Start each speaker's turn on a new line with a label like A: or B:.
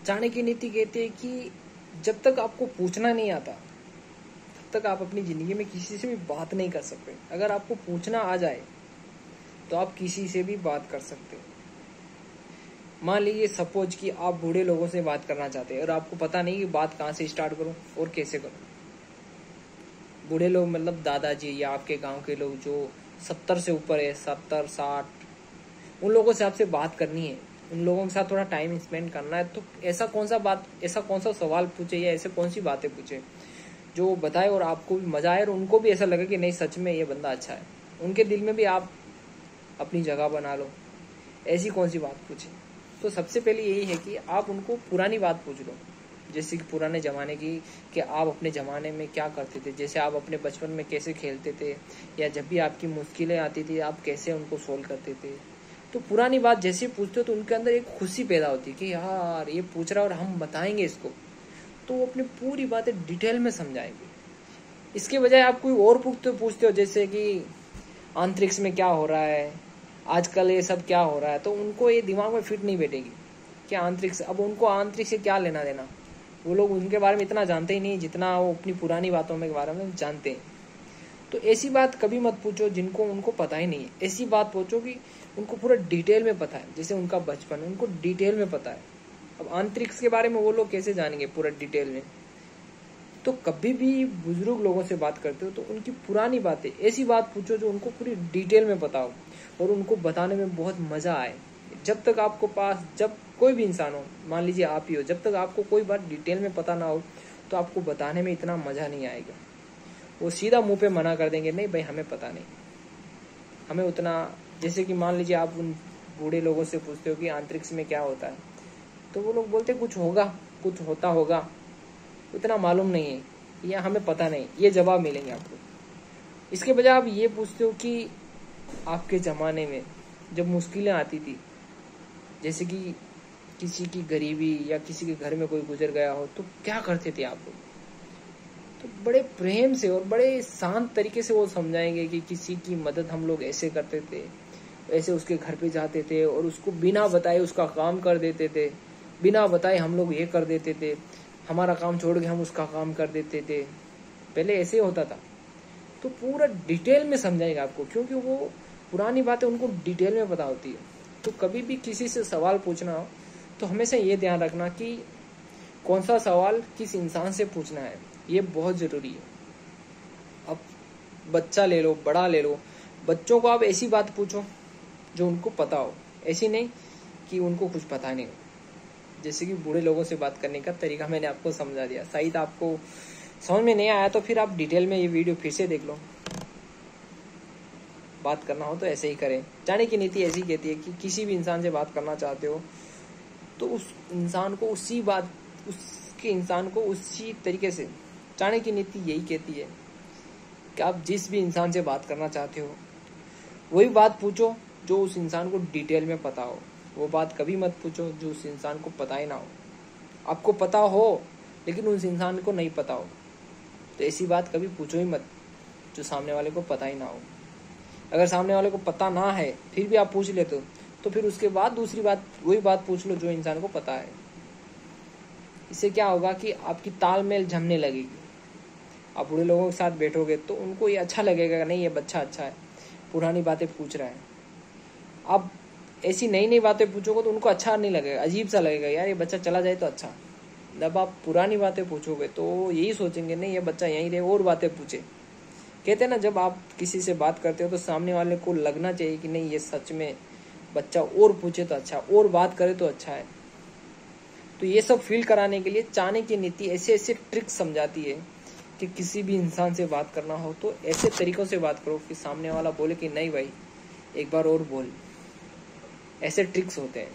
A: चाणक्य नीति कहती है कि जब तक आपको पूछना नहीं आता तब तक आप अपनी जिंदगी में किसी से भी बात नहीं कर सकते। अगर आपको पूछना आ जाए तो आप किसी से भी बात कर सकते हो। मान लीजिए सपोज कि आप बूढ़े लोगों से बात करना चाहते हैं और आपको पता नहीं कि बात कहाँ से स्टार्ट करूं और कैसे करूं। बूढ़े लोग मतलब दादाजी या आपके गांव के लोग जो 70 से ऊपर है, 70 60, उन लोगों से आपसे बात करनी है, उन लोगों के साथ थोड़ा टाइम स्पेंड करना है। तो ऐसा कौन सा सवाल पूछे या ऐसे कौन सी बातें पूछे जो वो बताए और आपको भी मजा आए और उनको भी ऐसा लगे कि नहीं सच में ये बंदा अच्छा है, उनके दिल में भी आप अपनी जगह बना लो। ऐसी कौन सी बात पूछे? तो सबसे पहले यही है कि आप उनको पुरानी बात पूछ लो, जैसे कि पुराने ज़माने की, कि आप अपने ज़माने में क्या करते थे, जैसे आप अपने बचपन में कैसे खेलते थे, या जब भी आपकी मुश्किलें आती थी आप कैसे उनको सोल्व करते थे। तो पुरानी बात जैसे पूछते हो तो उनके अंदर एक खुशी पैदा होती है कि यार ये पूछ रहा है और हम बताएंगे इसको, तो वो अपनी पूरी बातें डिटेल में समझाएंगे। इसके बजाय आप कोई और पूछते हो, जैसे कि अंतरिक्ष में क्या हो रहा है, आजकल ये सब क्या हो रहा है, तो उनको ये दिमाग में फिट नहीं बैठेगी कि अंतरिक्ष, अब उनको अंतरिक्ष से क्या लेना देना। वो लोग उनके बारे में इतना जानते ही नहीं जितना वो अपनी पुरानी बातों में के बारे में जानते हैं। तो ऐसी बात कभी मत पूछो जिनको उनको पता ही नहीं है। ऐसी बात पूछो कि उनको पूरा डिटेल में पता है, जैसे उनका बचपन उनको डिटेल में पता है। अब अंतरिक्ष के बारे में वो लोग कैसे जानेंगे पूरा डिटेल में। तो कभी भी बुजुर्ग लोगों से बात करते हो तो उनकी पुरानी बातें, ऐसी बात पूछो जो उनको पूरी डिटेल में पता हो और उनको बताने में बहुत मजा आए। जब तक आपको पास, जब कोई भी इंसान हो, मान लीजिए आप ही हो, जब तक आपको कोई बात डिटेल में पता ना हो तो आपको बताने में इतना मजा नहीं आएगा। वो सीधा मुंह पे मना कर देंगे, नहीं भाई हमें पता नहीं, हमें उतना। जैसे कि मान लीजिए आप उन बूढ़े लोगों से पूछते हो कि अंतरिक्ष में क्या होता है, तो वो लोग बोलते कुछ होगा, कुछ होता होगा, उतना मालूम नहीं है या हमें पता नहीं, ये जवाब मिलेंगे आपको। इसके बजाय आप ये पूछते हो कि आपके ज़माने में जब मुश्किलें आती थी, जैसे कि किसी की गरीबी या किसी के घर में कोई गुजर गया हो, तो क्या करते थे आप लोग। तो बड़े प्रेम से और बड़े शांत तरीके से वो समझाएंगे कि किसी की मदद हम लोग ऐसे करते थे, ऐसे उसके घर पे जाते थे और उसको बिना बताए उसका काम कर देते थे, बिना बताए हम लोग ये कर देते थे, हमारा काम छोड़ के हम उसका काम कर देते थे, पहले ऐसे होता था। तो पूरा डिटेल में समझाएगा आपको, क्योंकि वो पुरानी बातें उनको डिटेल में पता होती है। तो कभी भी किसी से सवाल पूछना हो तो हमेशा ये ध्यान रखना कि कौन सा सवाल किस इंसान से पूछना है, ये बहुत ज़रूरी है। अब बच्चा ले लो, बड़ा ले लो, बच्चों को आप ऐसी बात पूछो जो उनको पता हो, ऐसी नहीं कि उनको कुछ पता नहीं हो। जैसे कि बूढ़े लोगों से बात करने का तरीका मैंने आपको समझा दिया, शायद आपको समझ में नहीं आया तो फिर आप डिटेल में ये वीडियो फिर से देख लो। बात करना हो तो ऐसे ही करें। चाणक्य नीति ऐसी कहती है कि किसी भी इंसान से बात करना चाहते हो तो उस इंसान को उसी तरीके से, चाणक्य नीति यही कहती है कि आप जिस भी इंसान से बात करना चाहते हो वही बात पूछो जो उस इंसान को डिटेल में पता हो। वो बात कभी मत पूछो जो उस इंसान को पता ही ना हो। आपको पता हो लेकिन उस इंसान को नहीं पता हो, तो ऐसी बात कभी पूछो ही मत जो सामने वाले को पता ही ना हो। अगर सामने वाले को पता ना है फिर भी आप पूछ लेते हो तो फिर उसके बाद दूसरी बात वही बात पूछ लो जो इंसान को पता है। इससे क्या होगा कि आपकी तालमेल जमने लगेगी। आप बूढ़े लोगों के साथ बैठोगे तो उनको ये अच्छा लगेगा, नहीं ये बच्चा अच्छा है, पुरानी बातें पूछ रहा है। आप ऐसी नई नई बातें पूछोगे तो उनको अच्छा नहीं लगेगा, अजीब सा लगेगा, यार ये बच्चा चला जाए तो अच्छा। जब आप पुरानी बातें पूछोगे तो यही सोचेंगे नहीं ये बच्चा यहीं रहे और बातें पूछे। कहते हैं ना, जब आप किसी से बात करते हो तो सामने वाले को लगना चाहिए कि नहीं ये सच में बच्चा और पूछे तो अच्छा, और बात करे तो अच्छा है। तो ये सब फील कराने के लिए चाणक्य नीति ऐसे ऐसे ट्रिक्स समझाती है कि किसी भी इंसान से बात करना हो तो ऐसे तरीकों से बात करो कि सामने वाला बोले कि नहीं भाई एक बार और बोल। ऐसे ट्रिक्स होते हैं।